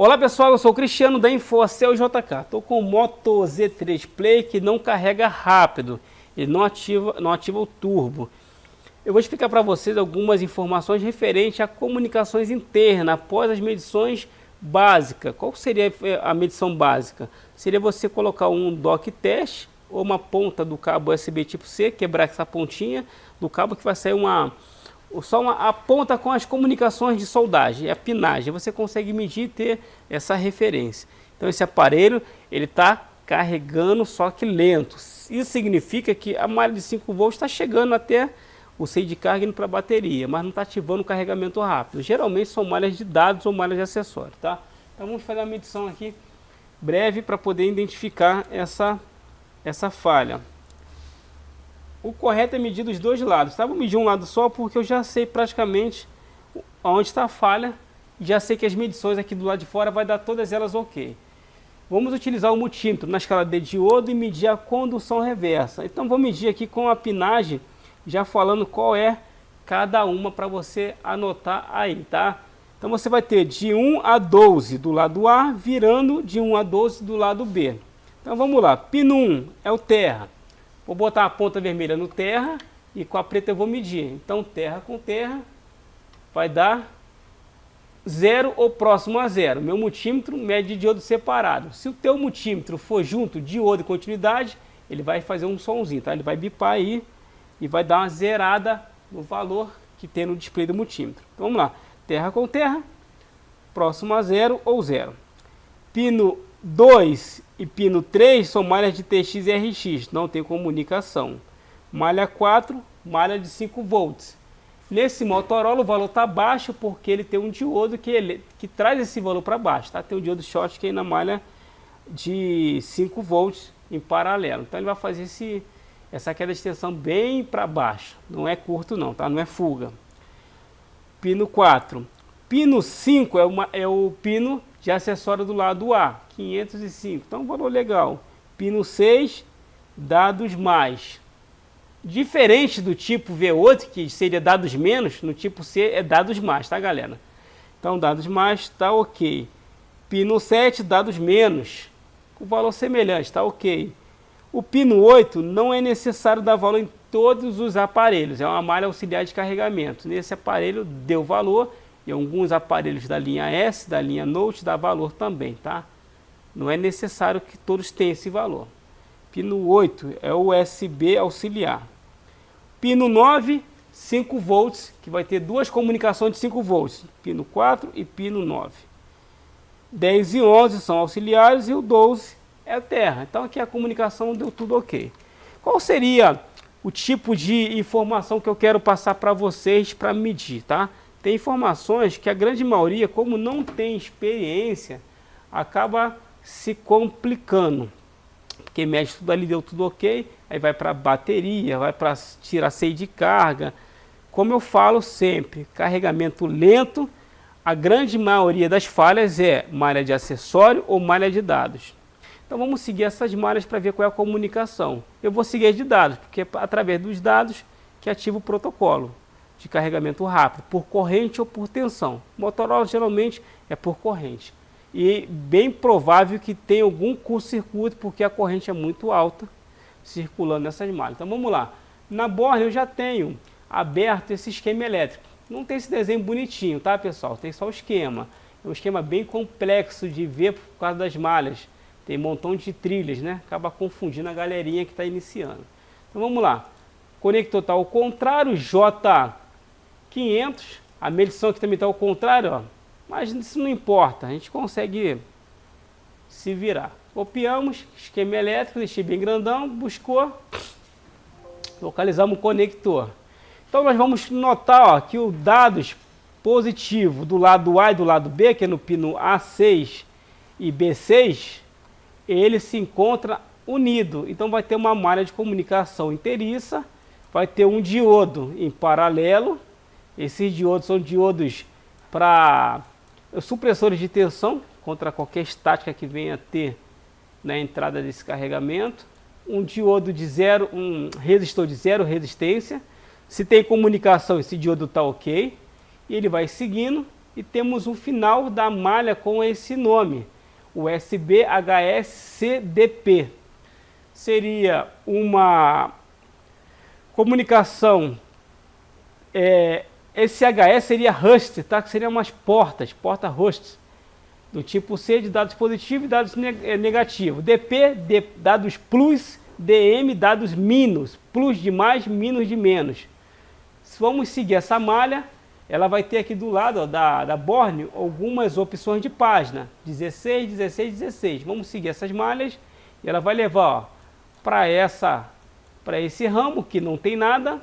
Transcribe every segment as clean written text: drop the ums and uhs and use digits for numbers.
Olá pessoal, eu sou o Cristiano da InfoCell JK. Estou com o Moto Z3 Play que não carrega rápido, ele não ativa o turbo. Eu vou explicar para vocês algumas informações referentes a comunicações internas após as medições básicas. Qual seria a medição básica? Seria você colocar um dock test ou uma ponta do cabo USB tipo C, quebrar essa pontinha do cabo que vai sair a ponta com as comunicações de soldagem, a pinagem. Você consegue medir e ter essa referência. Então esse aparelho ele está carregando, só que lento. Isso significa que a malha de 5 volts está chegando até o seio de carga indo para a bateria, mas não está ativando o carregamento rápido. Geralmente são malhas de dados ou malhas de acessório, tá? Então vamos fazer uma medição aqui breve para poder identificar essa falha. O correto é medir dos dois lados, tá? Vou medir um lado só porque eu já sei praticamente onde está a falha. Já sei que as medições aqui do lado de fora vai dar todas elas ok. Vamos utilizar o multímetro na escala de diodo e medir a condução reversa. Então vou medir aqui com a pinagem, já falando qual é cada uma para você anotar aí, tá? Então você vai ter de 1 a 12 do lado A, virando de 1 a 12 do lado B. Então vamos lá, pino 1 é o terra. Vou botar a ponta vermelha no terra e com a preta eu vou medir. Então terra com terra vai dar 0 ou próximo a 0. Meu multímetro mede diodo separado. Se o teu multímetro for junto, diodo e continuidade, ele vai fazer um somzinho, tá? Ele vai bipar aí e vai dar uma zerada no valor que tem no display do multímetro. Então vamos lá, terra com terra, próximo a 0 ou 0. Pino 2 e pino 3 são malhas de TX e RX, não tem comunicação. Malha 4, malha de 5 volts. Nesse Motorola o valor está baixo porque ele tem um diodo que traz esse valor para baixo. Tá? Tem um diodo Schottky aí na malha de 5 volts em paralelo. Então ele vai fazer essa queda de tensão bem para baixo. Não é curto não, tá? Não é fuga. Pino 4. Pino 5 é o pino de acessório do lado A, 505. Então valor legal. Pino 6, dados mais. Diferente do tipo V8, que seria dados menos, no tipo C é dados mais, tá galera? Então dados mais tá ok. Pino 7, dados menos. O valor semelhante, tá ok. O pino 8 não é necessário dar valor em todos os aparelhos, é uma malha auxiliar de carregamento. Nesse aparelho deu valor, e alguns aparelhos da linha S, da linha Note, dá valor também, tá? Não é necessário que todos tenham esse valor. Pino 8 é o USB auxiliar. Pino 9, 5 volts, que vai ter duas comunicações de 5 volts. Pino 4 e pino 9. 10 e 11 são auxiliares e o 12 é a terra. Então aqui a comunicação deu tudo ok. Qual seria o tipo de informação que eu quero passar para vocês para medir, tá? Tem informações que a grande maioria, como não tem experiência, acaba se complicando. Porque mede tudo ali, deu tudo ok, aí vai para bateria, vai para tirar seio de carga. Como eu falo sempre, carregamento lento, a grande maioria das falhas é malha de acessório ou malha de dados. Então vamos seguir essas malhas para ver qual é a comunicação. Eu vou seguir as de dados, porque é através dos dados que ativa o protocolo de carregamento rápido, por corrente ou por tensão. Motorola geralmente é por corrente. E bem provável que tenha algum curto-circuito, porque a corrente é muito alta circulando nessas malhas. Então vamos lá. Na borne eu já tenho aberto esse esquema elétrico. Não tem esse desenho bonitinho, tá pessoal? Tem só o esquema. É um esquema bem complexo de ver por causa das malhas. Tem um montão de trilhas, né? Acaba confundindo a galerinha que está iniciando. Então vamos lá. Conector está ao contrário, J500. A medição aqui também está ao contrário, ó. Mas isso não importa, a gente consegue se virar. Copiamos, esquema elétrico, deixei bem grandão, buscou, localizamos o conector. Então nós vamos notar, ó, que o dados positivo do lado A e do lado B, que é no pino A6 e B6, ele se encontra unido. Então vai ter uma malha de comunicação inteiriça, vai ter um diodo em paralelo. Esses diodos são diodos para supressores de tensão contra qualquer estática que venha a ter na entrada desse carregamento. Um diodo de zero, um resistor de zero resistência. Se tem comunicação, esse diodo está ok. E ele vai seguindo e temos o final da malha com esse nome, USB HSCDP. Seria uma comunicação, esse HS seria Rust, tá? Que seriam umas porta Rust, do tipo C de dados positivos e dados negativos. DP, dados plus, DM, dados minus, plus de mais, minus de menos. Se vamos seguir essa malha, ela vai ter aqui do lado, ó, da Borne algumas opções de página, 16, 16, 16. Vamos seguir essas malhas e ela vai levar para esse ramo que não tem nada,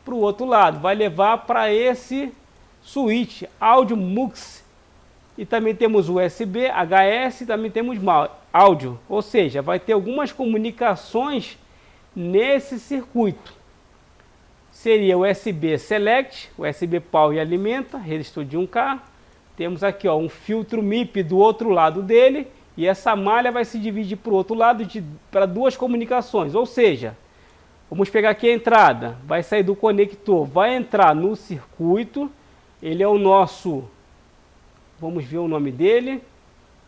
para o outro lado, vai levar para esse switch, áudio MUX, e também temos USB, HS, também temos áudio, ou seja, vai ter algumas comunicações nesse circuito. Seria USB Select, USB Power e alimenta, resistor de 1K. Temos aqui, ó, um filtro MIP do outro lado dele, e essa malha vai se dividir para o outro lado para duas comunicações, ou seja, vamos pegar aqui a entrada, vai sair do conector, vai entrar no circuito, ele é o nosso, vamos ver o nome dele,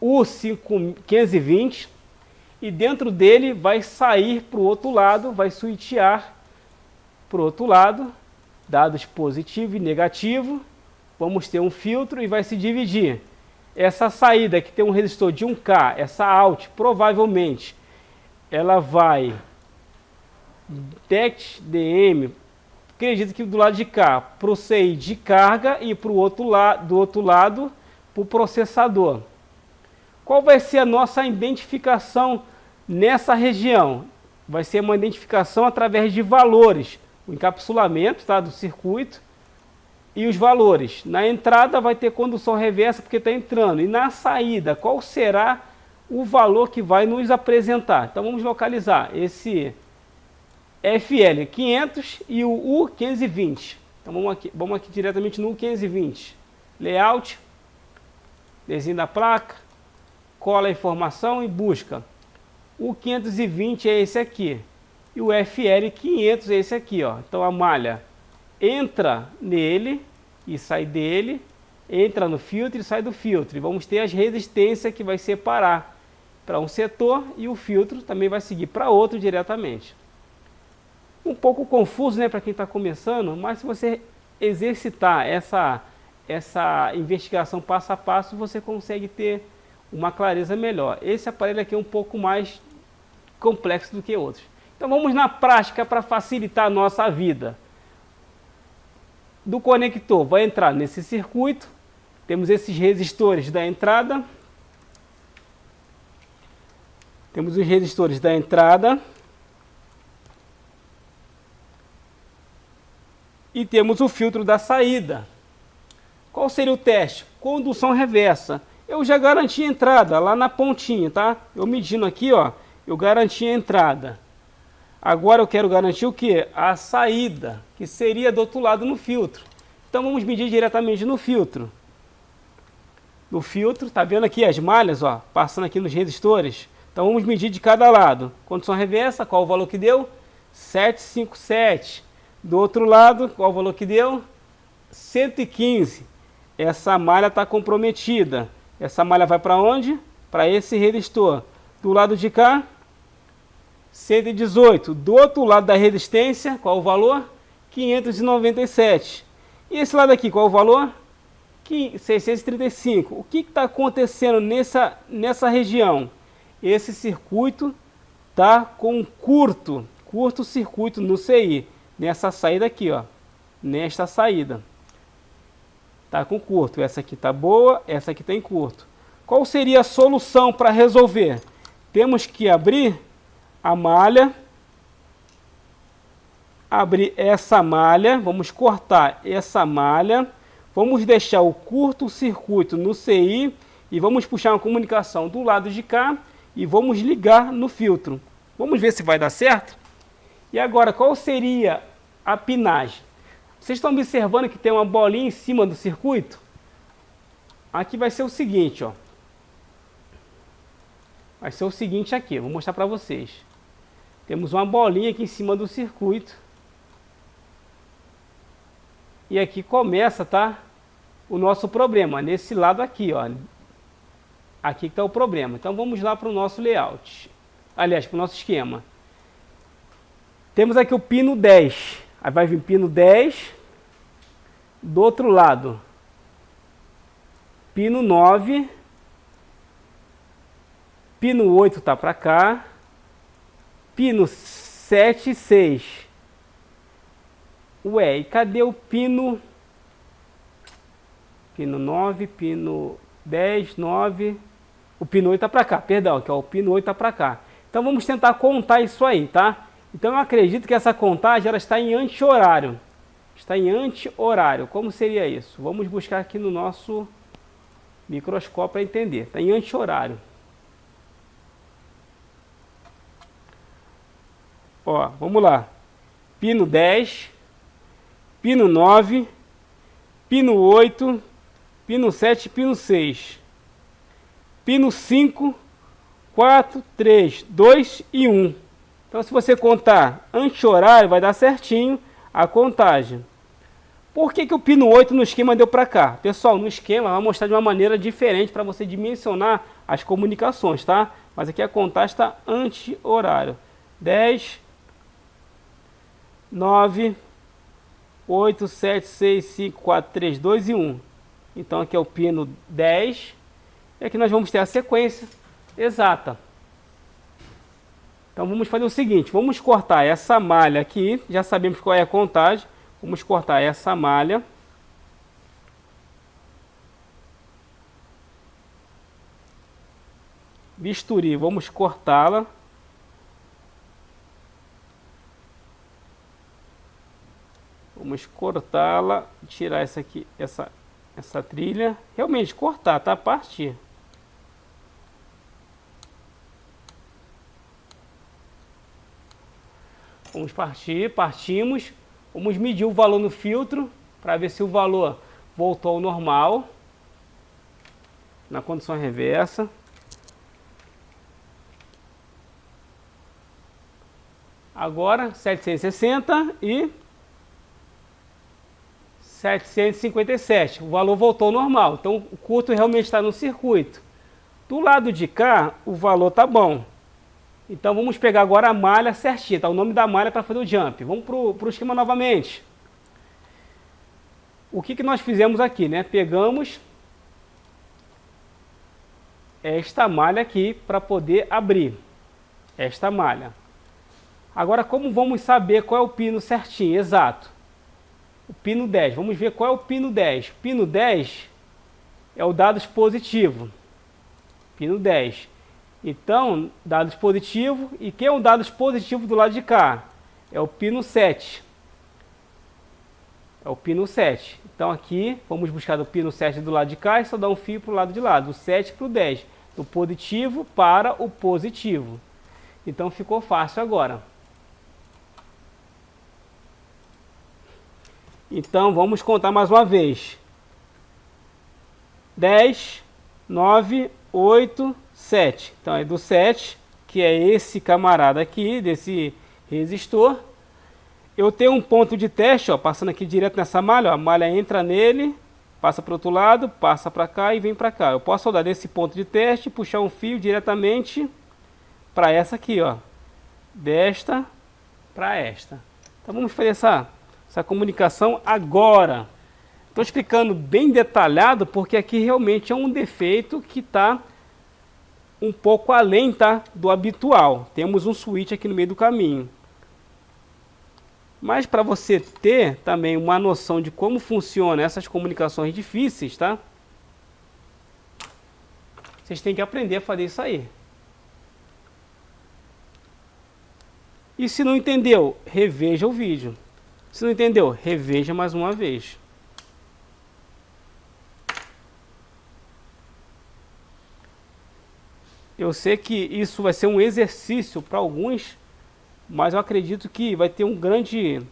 U520, e dentro dele vai sair para o outro lado, vai switchar para o outro lado, dados positivo e negativo, vamos ter um filtro e vai se dividir. Essa saída que tem um resistor de 1K, essa out, provavelmente, ela vai DECT, DM, acredito que do lado de cá, para o CI de carga e para o outro lado, do outro lado, para o processador. Qual vai ser a nossa identificação nessa região? Vai ser uma identificação através de valores, o encapsulamento, tá, do circuito e os valores. Na entrada vai ter condução reversa porque está entrando, e na saída qual será o valor que vai nos apresentar? Então vamos localizar esse FL500 e o U520. Então vamos aqui diretamente no U520. Layout, desenho da placa, cola a informação e busca. O 520 é esse aqui. E o FL500 é esse aqui, ó. Então a malha entra nele e sai dele, entra no filtro e sai do filtro. E vamos ter as resistências que vai separar para um setor e o filtro também vai seguir para outro diretamente. Um pouco confuso, né, para quem está começando, mas se você exercitar essa investigação passo a passo, você consegue ter uma clareza melhor. Esse aparelho aqui é um pouco mais complexo do que outros. Então vamos na prática para facilitar a nossa vida. Do conector vai entrar nesse circuito, temos esses resistores da entrada, temos os resistores da entrada e temos o filtro da saída. Qual seria o teste? Condução reversa. Eu já garanti a entrada lá na pontinha, tá? Eu medindo aqui, ó, eu garanti a entrada. Agora eu quero garantir o que? A saída, que seria do outro lado no filtro. Então vamos medir diretamente no filtro. No filtro, tá vendo aqui as malhas, ó, passando aqui nos resistores? Então vamos medir de cada lado. Condução reversa, qual o valor que deu? 757. Do outro lado, qual o valor que deu? 115. Essa malha está comprometida. Essa malha vai para onde? Para esse resistor. Do lado de cá, 118. Do outro lado da resistência, qual o valor? 597. E esse lado aqui, qual o valor? 635. O que está acontecendo nessa região? Esse circuito está com curto-circuito no CI. Nessa saída aqui, ó. Nesta saída. Está com curto. Essa aqui está boa, essa aqui está em curto. Qual seria a solução para resolver? Temos que abrir a malha, abrir essa malha, vamos cortar essa malha, vamos deixar o curto-circuito no CI e vamos puxar uma comunicação do lado de cá e vamos ligar no filtro. Vamos ver se vai dar certo? E agora, qual seria a pinagem? Vocês estão observando que tem uma bolinha em cima do circuito? Aqui vai ser o seguinte, ó. Vai ser o seguinte aqui, vou mostrar para vocês. Temos uma bolinha aqui em cima do circuito. E aqui começa, tá? o nosso problema, nesse lado aqui, ó. Aqui que está o problema. Então vamos lá para o nosso layout. Aliás, para o nosso esquema. Temos aqui o pino 10. Aí vai vir pino 10. Do outro lado, pino 9. Pino 8 está para cá. Pino 7 e 6. Ué, e cadê o pino? Pino 9, pino 10, 9. O pino 8 está para cá, perdão, que é o pino 8 está para cá. Então vamos tentar contar isso aí, tá? Então eu acredito que essa contagem ela está em anti-horário. Está em anti-horário. Como seria isso? Vamos buscar aqui no nosso microscópio para entender. Está em anti-horário. Ó, vamos lá. Pino 10, pino 9, pino 8, pino 7, pino 6. Pino 5, 4, 3, 2 e 1. Então se você contar anti-horário, vai dar certinho a contagem. Por que o pino 8 no esquema deu para cá? Pessoal, no esquema vai mostrar de uma maneira diferente para você dimensionar as comunicações, tá? Mas aqui a contagem está anti-horário. 10, 9, 8, 7, 6, 5, 4, 3, 2 e 1. Então aqui é o pino 10. E aqui nós vamos ter a sequência exata. Então vamos fazer o seguinte, vamos cortar essa malha aqui, já sabemos qual é a contagem. Vamos cortar essa malha. Bisturi, vamos cortá-la. Vamos cortá-la, tirar essa aqui, essa trilha. Realmente cortar, tá? Partir. Vamos partir, partimos. Vamos medir o valor no filtro para ver se o valor voltou ao normal na condição reversa. Agora 760 e 757. O valor voltou ao normal. Então o curto realmente está no circuito. Do lado de cá o valor tá bom. Então vamos pegar agora a malha certinha, tá? O nome da malha para fazer o jump. Vamos para o esquema novamente. O que nós fizemos aqui, né? Pegamos esta malha aqui para poder abrir esta malha. Agora como vamos saber qual é o pino certinho, exato? O pino 10, vamos ver qual é o pino 10. Pino 10 é o dados positivo. Pino 10. Então, dados positivo, e quem é o dados positivo do lado de cá? É o pino 7. É o pino 7. Então aqui, vamos buscar o pino 7 do lado de cá e só dar um fio para o lado de lá, do 7 para o 10. Do positivo para o positivo. Então ficou fácil agora. Então vamos contar mais uma vez. 10, 9, 8, 7. Então é do 7, que é esse camarada aqui, desse resistor. Eu tenho um ponto de teste, ó, passando aqui direto nessa malha, ó, a malha entra nele, passa para o outro lado, passa para cá e vem para cá. Eu posso soldar desse ponto de teste e puxar um fio diretamente para essa aqui, ó, desta para esta. Então vamos fazer essa comunicação agora. Estou explicando bem detalhado porque aqui realmente é um defeito que está um pouco além, tá, do habitual. Temos um switch aqui no meio do caminho. Mas para você ter também uma noção de como funcionam essas comunicações difíceis, tá? Vocês têm que aprender a fazer isso aí. E se não entendeu, reveja o vídeo. Se não entendeu, reveja mais uma vez. Eu sei que isso vai ser um exercício para alguns, mas eu acredito que vai ter um grande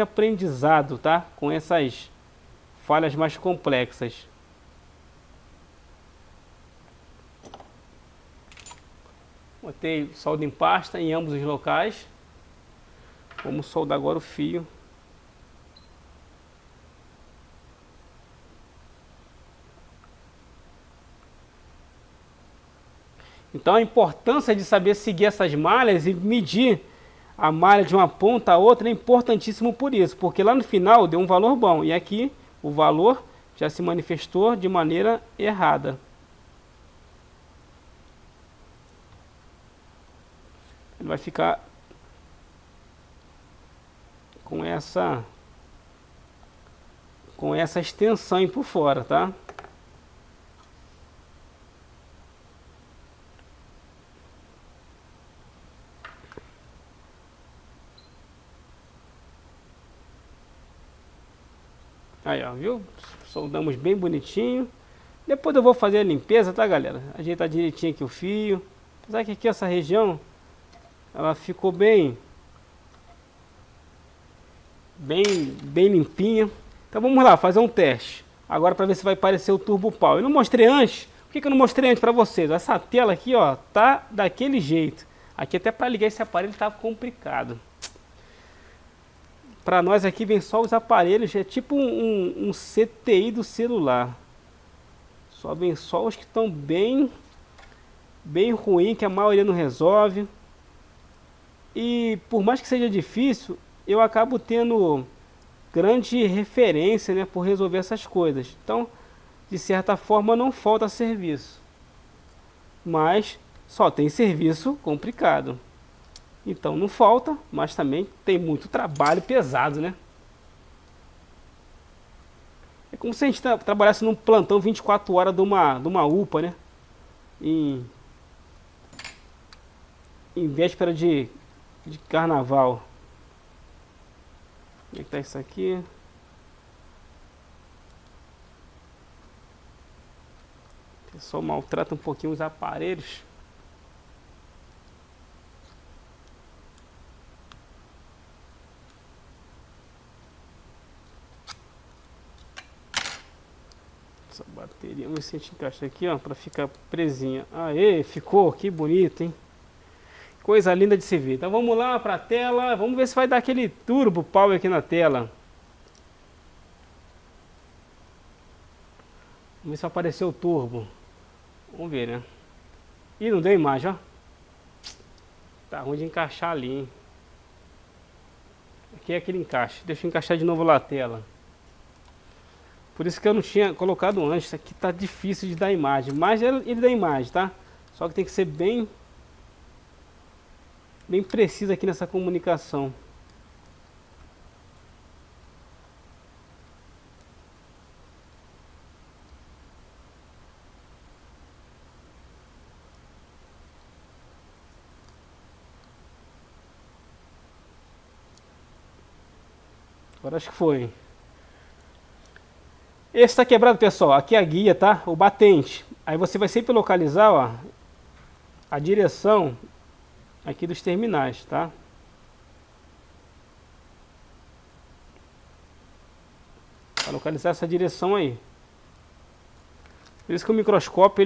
aprendizado, tá? Com essas falhas mais complexas. Botei solda em pasta em ambos os locais. Vamos soldar agora o fio. Então a importância de saber seguir essas malhas e medir a malha de uma ponta a outra é importantíssimo por isso, porque lá no final deu um valor bom e aqui o valor já se manifestou de maneira errada. Ele vai ficar com essa extensão aí por fora, tá? Aí, ó, viu? Soldamos bem bonitinho. Depois eu vou fazer a limpeza, tá, galera? Ajeitar direitinho aqui o fio. Apesar que aqui essa região, ela ficou bem limpinha. Então vamos lá, fazer um teste. Agora para ver se vai aparecer o Turbo Power. Eu não mostrei antes. Por que eu não mostrei antes para vocês? Essa tela aqui, ó, tá daquele jeito. Aqui até para ligar esse aparelho tá complicado. Para nós aqui vem só os aparelhos, é tipo um CTI do celular. Só vem só os que estão bem ruim, que a maioria não resolve. E por mais que seja difícil, eu acabo tendo grande referência, né, por resolver essas coisas. Então, de certa forma, não falta serviço. Mas só tem serviço complicado. Então não falta, mas também tem muito trabalho pesado, né? É como se a gente trabalhasse num plantão 24 horas de uma UPA, né? Em véspera de carnaval. Como é que tá isso aqui? O pessoal maltrata um pouquinho os aparelhos. Essa bateria, vamos ver se a gente encaixa aqui, ó, pra ficar presinha. Aê, ficou, que bonito, hein? Coisa linda de se ver. Então vamos lá pra tela, vamos ver se vai dar aquele Turbo Power aqui na tela. Vamos ver se apareceu o turbo. Vamos ver, né? Ih, não deu imagem, ó. Tá ruim de encaixar ali, hein? Aqui é aquele encaixe. Deixa eu encaixar de novo lá a tela. Por isso que eu não tinha colocado antes. Isso aqui tá difícil de dar imagem. Mas ele dá imagem, tá? Só que tem que ser bem preciso aqui nessa comunicação. Agora acho que foi. Esse está quebrado, pessoal. Aqui é a guia, tá? O batente. Aí você vai sempre localizar, ó, a direção aqui dos terminais, tá? Para localizar essa direção aí. Por isso que o microscópio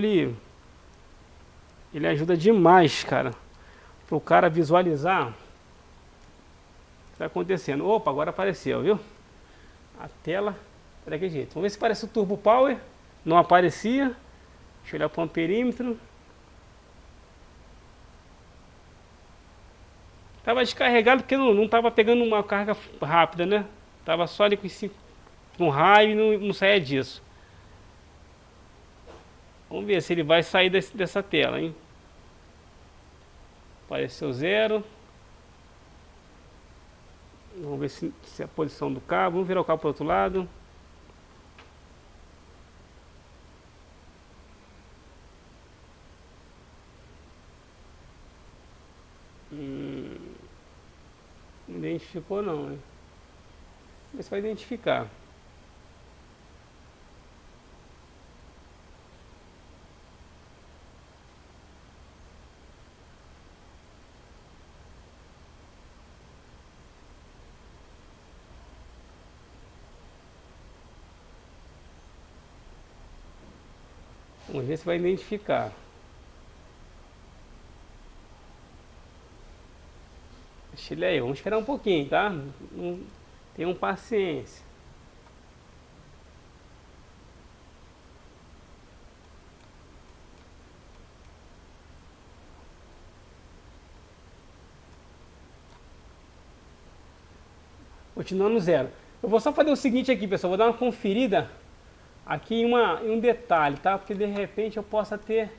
ele ajuda demais, cara, para o cara visualizar o que está acontecendo. Opa, agora apareceu, viu? A tela tá daquele jeito. Vamos ver se parece o Turbo Power. Não aparecia. Deixa eu olhar para o amperímetro. Tava descarregado porque não tava pegando uma carga rápida, né? Tava só ali com raio e não saía disso. Vamos ver se ele vai sair dessa tela, hein? Apareceu 0. Vamos ver se é a posição do cabo. Vamos virar o cabo para o outro lado. Não identificou não, hein? Mas vai identificar. Vamos ver se vai identificar. Deixa ele aí, vamos esperar um pouquinho, tá? Tenham paciência. Continuando zero. Eu vou só fazer o seguinte aqui, pessoal. Vou dar uma conferida aqui em um detalhe, tá? Porque de repente eu possa ter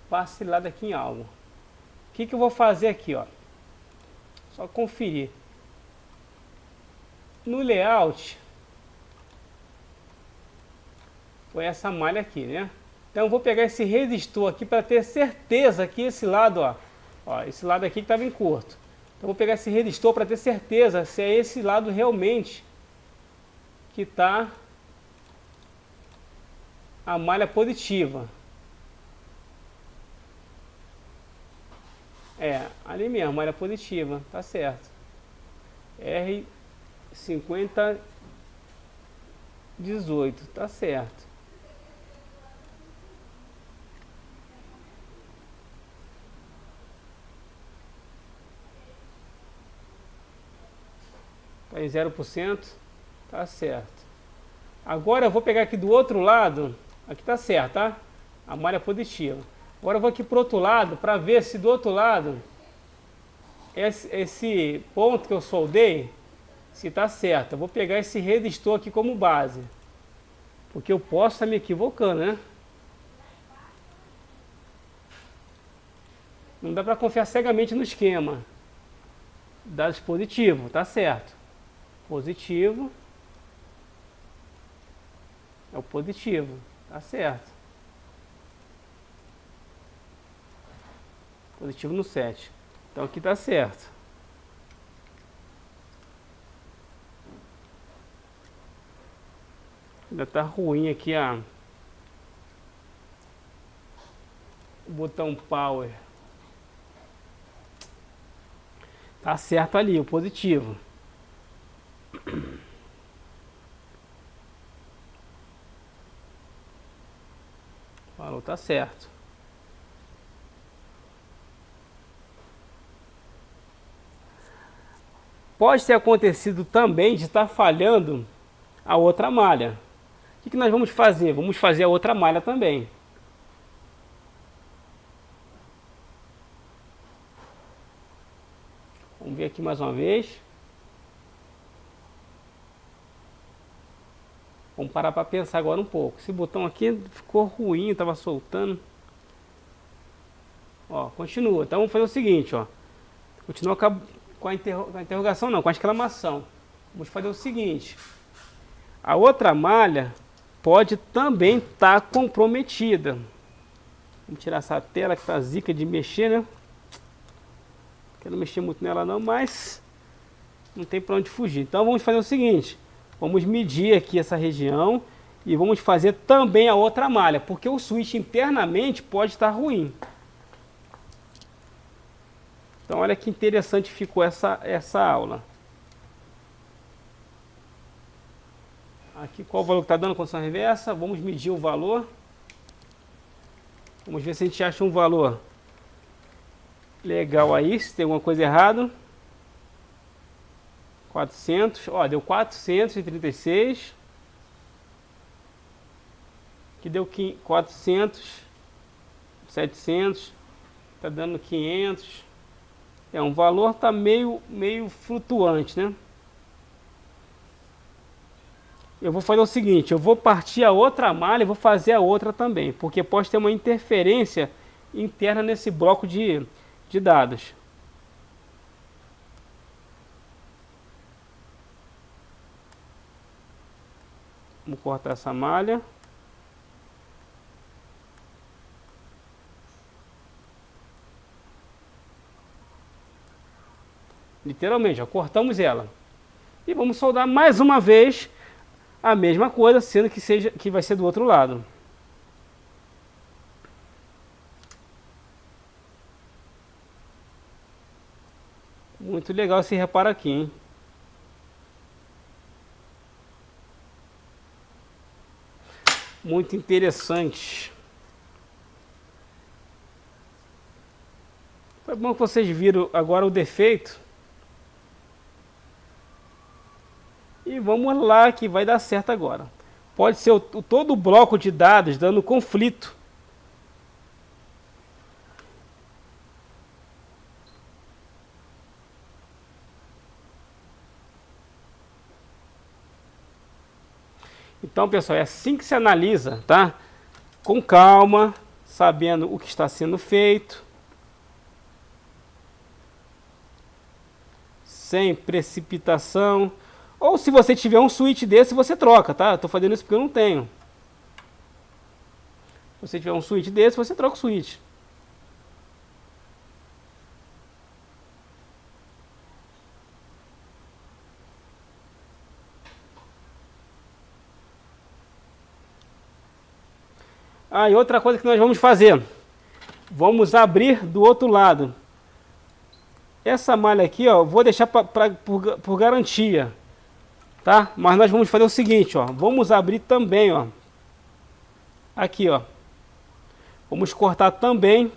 vacilado aqui em algo. O que eu vou fazer aqui, ó? Só conferir. No layout, foi essa malha aqui, né? Então eu vou pegar esse resistor aqui para ter certeza que esse lado, ó, esse lado aqui que estava em curto. Então eu vou pegar esse resistor para ter certeza se é esse lado realmente que está a malha positiva. É, ali mesmo, malha positiva, tá certo. R5018, tá certo. Tá em 0%, tá certo. Agora eu vou pegar aqui do outro lado, aqui tá certo, tá? A malha positiva. Agora eu vou aqui pro outro lado para ver se do outro lado esse ponto que eu soldei, se tá certo. Eu vou pegar esse resistor aqui como base, porque eu posso estar me equivocando, né? Não dá para confiar cegamente no esquema. Dados positivo, tá certo. Positivo é o positivo, tá certo. Positivo no 7. Então aqui tá certo. Ainda tá ruim aqui o botão power. Tá certo ali, o positivo. Falou, tá certo. Pode ter acontecido também de estar falhando a outra malha. O que nós vamos fazer? Vamos fazer a outra malha também. Vamos ver aqui mais uma vez. Vamos parar para pensar agora um pouco. Esse botão aqui ficou ruim, estava soltando. Ó, continua. Então vamos fazer o seguinte, ó. Continua com a interrogação, não, com a exclamação. Vamos fazer o seguinte. A outra malha pode também estar comprometida. Vamos tirar essa tela que tá zica de mexer, né? Não quero mexer muito nela não, mas não tem para onde fugir. Então vamos fazer o seguinte. Vamos medir aqui essa região e vamos fazer também a outra malha, porque o switch internamente pode estar ruim. Então olha que interessante ficou essa aula. Aqui qual o valor que está dando condição reversa? Vamos medir o valor. Vamos ver se a gente acha um valor legal aí, se tem alguma coisa errada. 400, ó, deu 436. Que deu 400, 700, tá dando 500. É, um valor tá meio flutuante, né? Eu vou fazer o seguinte, eu vou partir a outra malha e vou fazer a outra também, porque pode ter uma interferência interna nesse bloco de dados. Vamos cortar essa malha. Literalmente, já cortamos ela. E vamos soldar mais uma vez a mesma coisa, sendo que vai ser do outro lado. Muito legal esse reparo aqui, hein? Muito interessante. Foi bom que vocês viram agora o defeito. E vamos lá que vai dar certo agora. Pode ser todo o bloco de dados dando conflito. Então, pessoal, é assim que se analisa, tá? Com calma, sabendo o que está sendo feito, sem precipitação. Ou se você tiver um switch desse, você troca, tá? Eu tô fazendo isso porque eu não tenho. Se você tiver um switch desse, você troca o switch. Ah, e outra coisa que nós vamos fazer. Vamos abrir do outro lado. Essa malha aqui, ó, vou deixar por garantia, tá? Mas nós vamos fazer o seguinte, ó. Vamos abrir também, ó. Aqui, ó. Vamos cortar também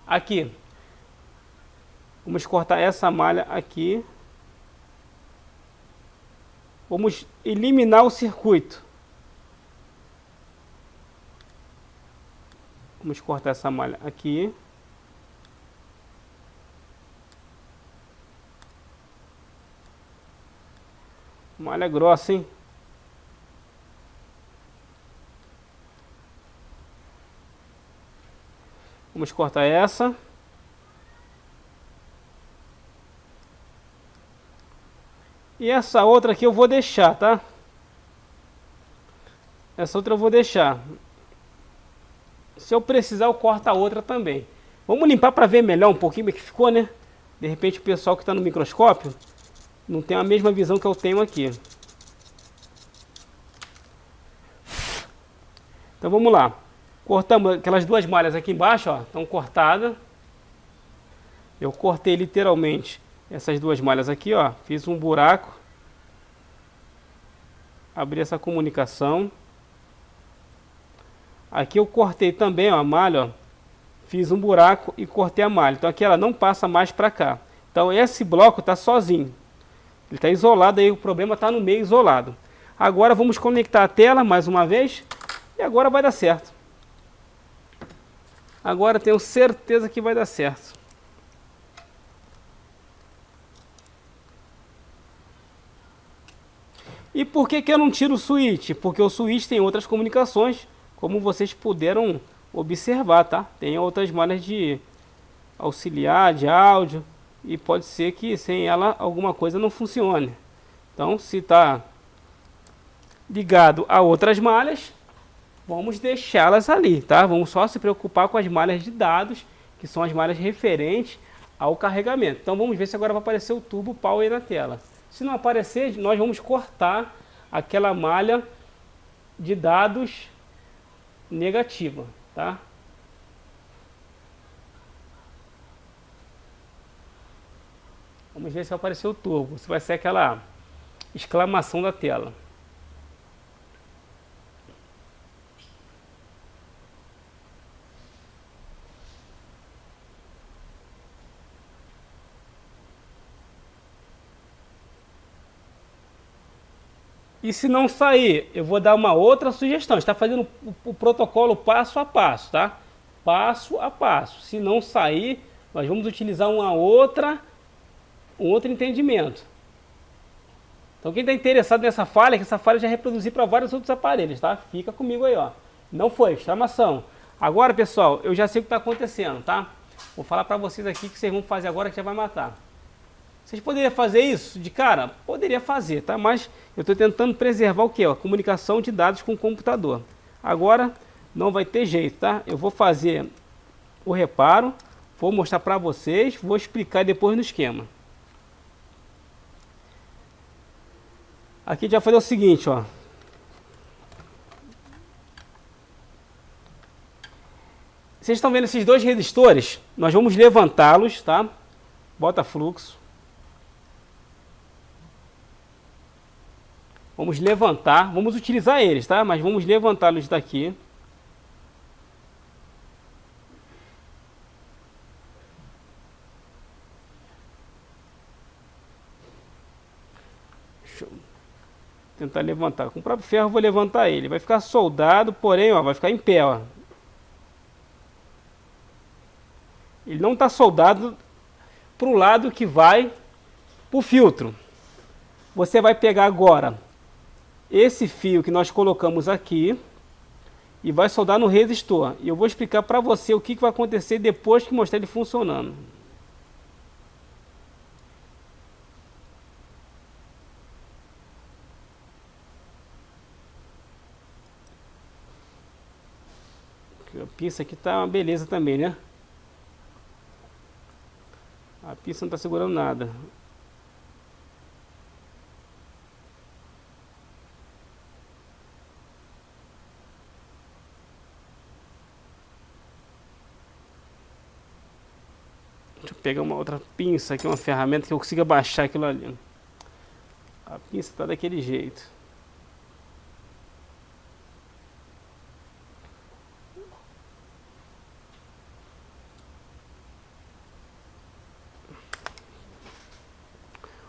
aqui. Vamos cortar essa malha aqui. Vamos eliminar o circuito. Vamos cortar essa malha aqui. Malha grossa, hein? Vamos cortar essa. E essa outra aqui eu vou deixar, tá? Essa outra eu vou deixar. Se eu precisar, eu corto a outra também. Vamos limpar para ver melhor um pouquinho como é que ficou, né? De repente o pessoal que está no microscópio não tem a mesma visão que eu tenho aqui. Então vamos lá. Cortamos aquelas duas malhas aqui embaixo, ó, estão cortadas. Eu cortei literalmente essas duas malhas aqui, ó. Fiz um buraco. Abri essa comunicação. Aqui eu cortei também, ó, a malha, ó. Fiz um buraco e cortei a malha. Então aqui ela não passa mais para cá. Então esse bloco está sozinho. Ele está isolado aí, o problema está no meio isolado. Agora vamos conectar a tela mais uma vez. E agora vai dar certo. Agora tenho certeza que vai dar certo. E por que eu não tiro o switch? Porque o switch tem outras comunicações, como vocês puderam observar, tá? Tem outras malhas de auxiliar, de áudio, e pode ser que sem ela alguma coisa não funcione. Então, se está ligado a outras malhas, vamos deixá-las ali, tá? Vamos só se preocupar com as malhas de dados, que são as malhas referentes ao carregamento. Então vamos ver se agora vai aparecer o Turbo Power aí na tela. Se não aparecer, nós vamos cortar aquela malha de dados negativa, tá? Vamos ver se vai aparecer o turbo, se vai ser aquela exclamação da tela. E se não sair, eu vou dar uma outra sugestão. Está fazendo o protocolo passo a passo, tá? Passo a passo. Se não sair, nós vamos utilizar um outro entendimento. Então quem está interessado nessa falha, que essa falha já reproduzir para vários outros aparelhos, tá? Fica comigo aí, ó. Não foi, exclamação. Agora, pessoal, eu já sei o que está acontecendo, tá? Vou falar para vocês aqui que vocês vão fazer agora que já vai matar. Vocês poderiam fazer isso de cara? Poderia fazer, tá? Mas eu estou tentando preservar o que? A comunicação de dados com o computador. Agora não vai ter jeito, tá? Eu vou fazer o reparo, vou mostrar para vocês, vou explicar depois no esquema. Aqui a gente vai fazer o seguinte, ó. Vocês estão vendo esses dois resistores? Nós vamos levantá-los, tá? Bota fluxo. Vamos levantar, vamos utilizar eles, tá? Mas vamos levantá-los daqui. Deixa eu tentar levantar. Com o próprio ferro eu vou levantar ele. Vai ficar soldado, porém, ó, vai ficar em pé, ó. Ele não está soldado para o lado que vai para o filtro. Você vai pegar agora esse fio que nós colocamos aqui e vai soldar no resistor. E eu vou explicar para você o que vai acontecer depois que mostrar ele funcionando. A pinça aqui tá uma beleza também, né? A pinça não tá segurando nada. Deixa eu pegar uma outra pinça aqui, uma ferramenta que eu consiga baixar aquilo ali. A pinça tá daquele jeito.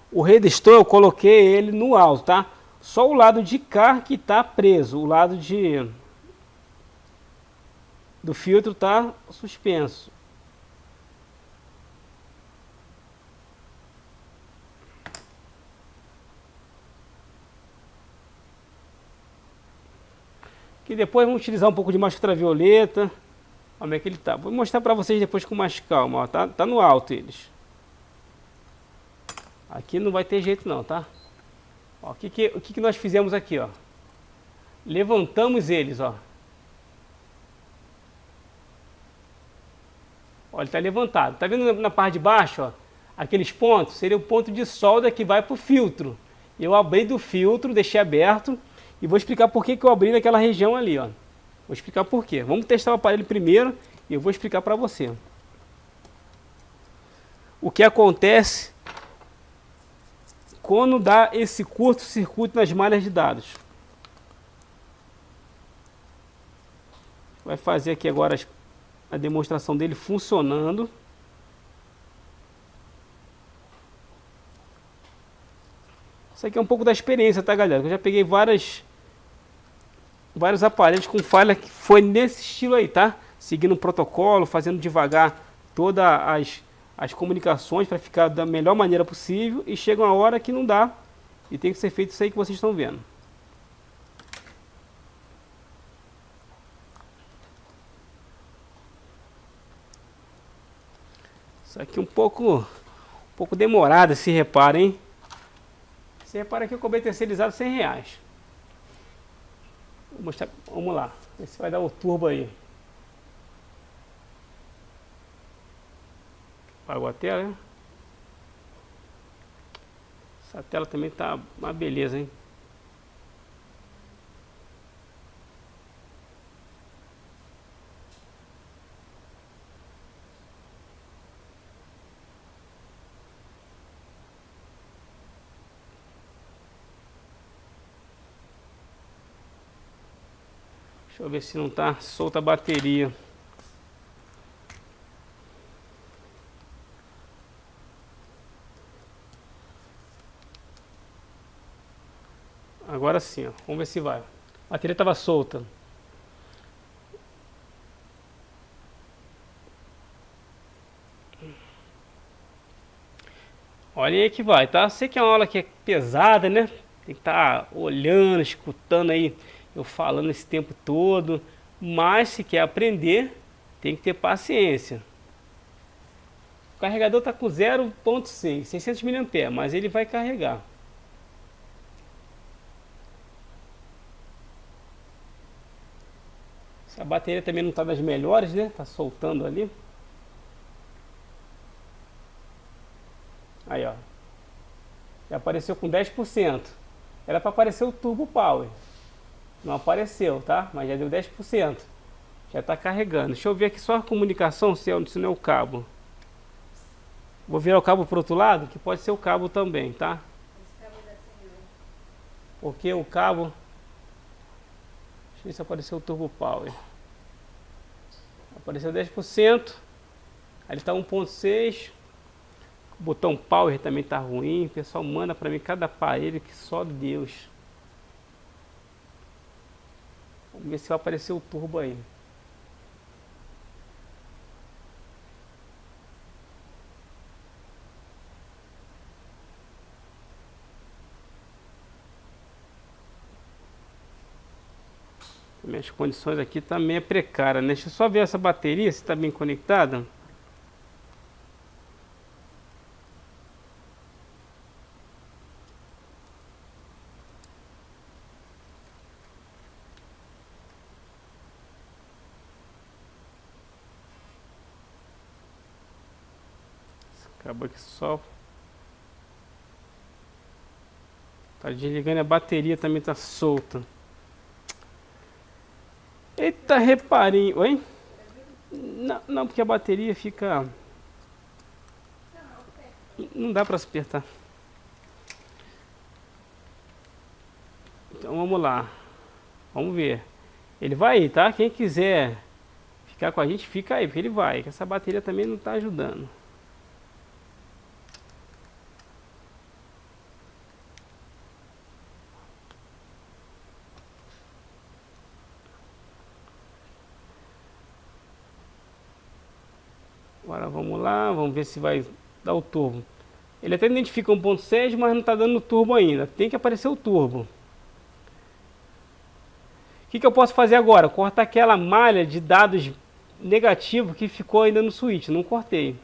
O resistor eu coloquei ele no alto, tá? Só o lado de cá que tá preso, o lado do filtro tá suspenso. Que depois vamos utilizar um pouco de máscara ultravioleta. Olha como é que ele tá. Vou mostrar para vocês depois com mais calma, ó. Tá no alto eles. Aqui não vai ter jeito não, tá? Ó, o que nós fizemos aqui, ó? Levantamos eles, ó. Olha, ele tá levantado. Tá vendo na parte de baixo, ó? Aqueles pontos, seria o ponto de solda que vai pro filtro. Eu abri do filtro, deixei aberto e vou explicar por que eu abri naquela região ali, ó. Vou explicar por quê. Vamos testar o aparelho primeiro e eu vou explicar para você. O que acontece quando dá esse curto-circuito nas malhas de dados. Vai fazer aqui agora a demonstração dele funcionando. Isso aqui é um pouco da experiência, tá, galera? Eu já peguei vários aparelhos com falha que foi nesse estilo aí, tá? Seguindo o protocolo, fazendo devagar todas as comunicações para ficar da melhor maneira possível. E chega uma hora que não dá e tem que ser feito isso aí que vocês estão vendo. Isso aqui um pouco demorado, se repara, hein? Você repara que eu cobrei terceirizado R$100. Vou mostrar, vamos lá, ver se vai dar o turbo aí. Apagou a tela, né? Essa tela também tá uma beleza, hein? Deixa eu ver se não tá solta a bateria. Agora sim, ó. Vamos ver se vai. A bateria estava solta. Olha aí que vai, tá? Sei que é uma aula que é pesada, né? Tem que estar olhando, escutando aí eu falando esse tempo todo. Mas se quer aprender, tem que ter paciência. O carregador está com 0,6, 600 mAh, mas ele vai carregar. A bateria também não está das melhores, né? Tá soltando ali. Aí, ó. Já apareceu com 10%. Era para aparecer o Turbo Power. Não apareceu, tá? Mas já deu 10%. Já está carregando. Deixa eu ver aqui só a comunicação, se não é o cabo. Vou virar o cabo para o outro lado, que pode ser o cabo também, tá? Porque o cabo... Deixa eu ver se apareceu o Turbo Power. Apareceu 10%. Aí ele está 1.6. O botão Power também está ruim. O pessoal manda para mim cada aparelho que só Deus. Vamos ver se vai aparecer o turbo aí. Minhas condições aqui tá meio precárias, né? Deixa eu só ver essa bateria, se está bem conectada. Acaba que só tá desligando, a bateria também tá solta. Eita, reparinho. Oi? Não, não, porque a bateria fica... Não dá pra apertar. Então vamos lá. Vamos ver. Ele vai aí, tá? Quem quiser ficar com a gente, fica aí, porque ele vai. Que essa bateria também não tá ajudando. Agora vamos lá, vamos ver se vai dar o turbo. Ele até identifica 1.6, mas não está dando turbo ainda. Tem que aparecer o turbo. O que eu posso fazer agora? Cortar aquela malha de dados negativo que ficou ainda no switch. Não cortei.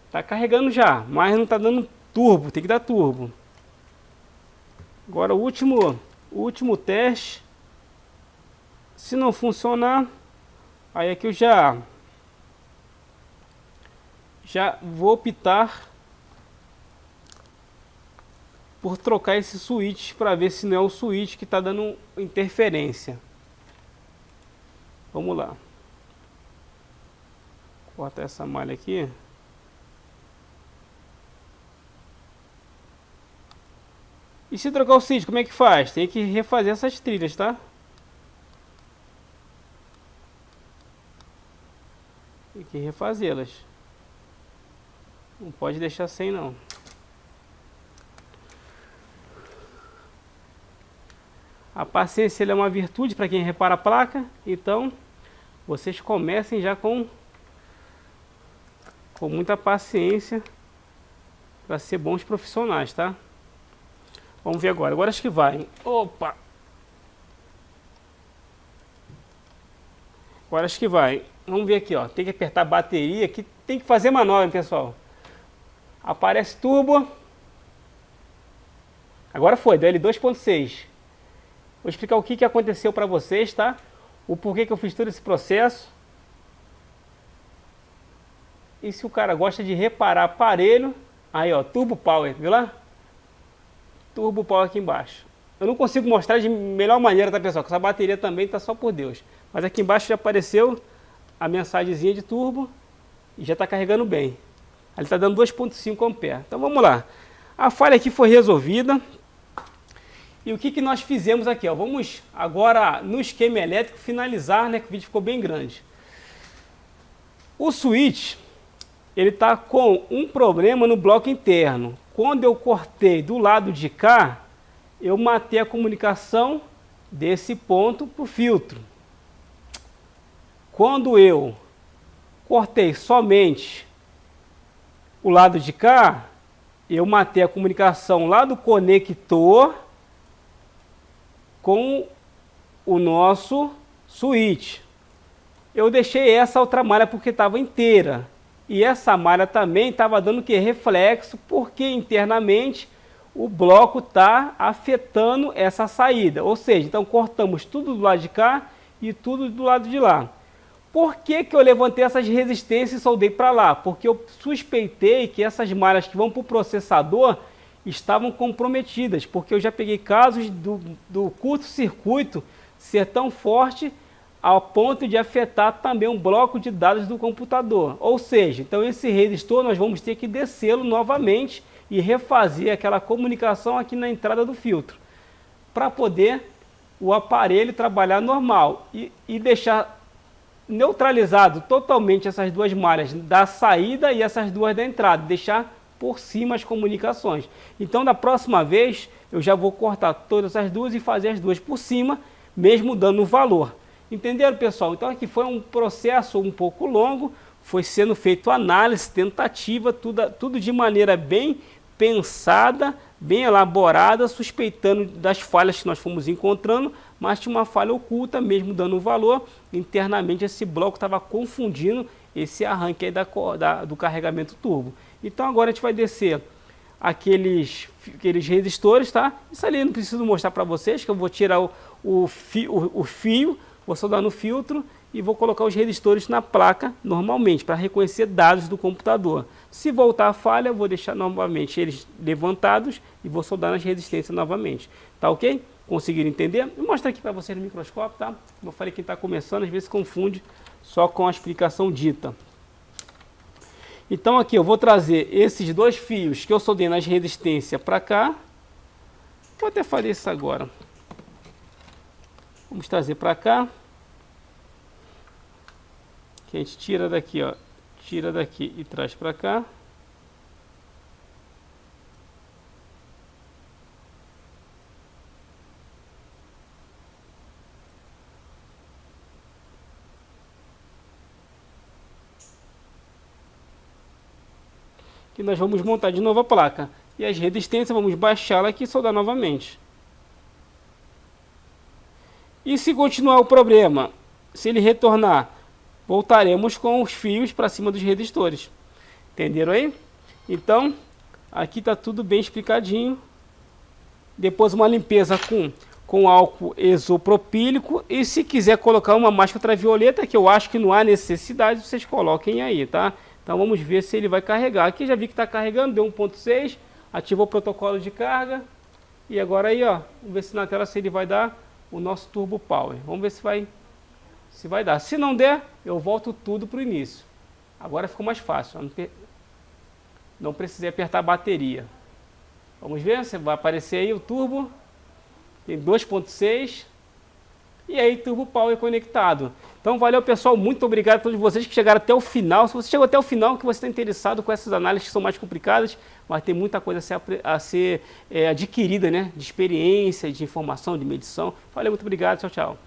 Está carregando já, mas não está dando turbo. Tem que dar turbo. Agora o último teste. Se não funcionar, aí aqui eu já vou optar por trocar esse switch para ver se não é o switch que está dando interferência. Vamos lá. Corta essa malha aqui. E se trocar o switch, como é que faz? Tem que refazer essas trilhas, tá? Tem que refazê-las. Não pode deixar sem, não. A paciência é uma virtude para quem repara a placa. Então, vocês comecem já com muita paciência para ser bons profissionais, tá? Vamos ver agora. Agora acho que vai. Opa! Agora acho que vai. Vamos ver aqui, ó. Tem que apertar a bateria aqui. Tem que fazer manobra, pessoal. Aparece turbo. Agora foi, deu L 2.6. Vou explicar o que aconteceu para vocês, tá? O porquê que eu fiz todo esse processo. E se o cara gosta de reparar aparelho, aí ó, Turbo Power, viu lá? Turbo Power aqui embaixo. Eu não consigo mostrar de melhor maneira, tá, pessoal? Que essa bateria também tá só por Deus. Mas aqui embaixo já apareceu a mensagenzinha de turbo e já está carregando bem. Ele está dando 2.5 ampere. Então vamos lá. A falha aqui foi resolvida. E o que nós fizemos aqui? Ó? Vamos agora no esquema elétrico finalizar, né? Que o vídeo ficou bem grande. O switch, ele está com um problema no bloco interno. Quando eu cortei do lado de cá, eu matei a comunicação desse ponto para o filtro. Quando eu cortei somente o lado de cá, eu matei a comunicação lá do conector com o nosso switch. Eu deixei essa outra malha porque estava inteira. E essa malha também estava dando que reflexo, porque internamente o bloco está afetando essa saída. Ou seja, então cortamos tudo do lado de cá e tudo do lado de lá. Por que eu levantei essas resistências e soldei para lá? Porque eu suspeitei que essas malhas que vão para o processador estavam comprometidas, porque eu já peguei casos do curto-circuito ser tão forte ao ponto de afetar também um bloco de dados do computador. Ou seja, então esse resistor nós vamos ter que descê-lo novamente e refazer aquela comunicação aqui na entrada do filtro, para poder o aparelho trabalhar normal e deixar neutralizado totalmente essas duas malhas da saída e essas duas da entrada, deixar por cima as comunicações. Então da próxima vez eu já vou cortar todas as duas e fazer as duas por cima, mesmo dando o valor. Entenderam, pessoal? Então aqui foi um processo um pouco longo, foi sendo feito análise, tentativa, tudo de maneira bem pensada, bem elaborada, suspeitando das falhas que nós fomos encontrando, mas tinha uma falha oculta, mesmo dando valor. Internamente esse bloco estava confundindo esse arranque aí do carregamento turbo. Então agora a gente vai descer aqueles resistores, tá? Isso ali eu não preciso mostrar para vocês, que eu vou tirar o fio, vou soldar no filtro e vou colocar os resistores na placa normalmente, para reconhecer dados do computador. Se voltar a falha, eu vou deixar novamente eles levantados e vou soldar nas resistências novamente. Tá ok? Conseguiram entender? Eu mostro aqui para vocês no microscópio, tá? Como eu falei, quem está começando às vezes confunde só com a explicação dita. Então aqui eu vou trazer esses dois fios que eu soldei nas resistências para cá. Vou até fazer isso agora. Vamos trazer para cá. Que a gente tira daqui, ó. Tira daqui e traz para cá. Que nós vamos montar de novo a placa. E as resistências vamos baixá-la aqui e soldar novamente. E se continuar o problema, se ele retornar, voltaremos com os fios para cima dos resistores. Entenderam aí? Então, aqui está tudo bem explicadinho. Depois uma limpeza com álcool isopropílico. E se quiser colocar uma máscara ultravioleta, que eu acho que não há necessidade, vocês coloquem aí, tá? Então vamos ver se ele vai carregar. Aqui já vi que está carregando, deu 1.6, ativou o protocolo de carga. E agora aí, ó, vamos ver se na tela se ele vai dar o nosso Turbo Power. Vamos ver se vai dar. Se não der, eu volto tudo para o início. Agora ficou mais fácil. Não precisei apertar a bateria. Vamos ver, se vai aparecer aí o turbo. Tem 2.6. E aí, Turbo Power conectado. Então, valeu, pessoal. Muito obrigado a todos vocês que chegaram até o final. Se você chegou até o final, que você está interessado com essas análises que são mais complicadas, mas tem muita coisa a ser adquirida, né? De experiência, de informação, de medição. Valeu, muito obrigado. Tchau, tchau.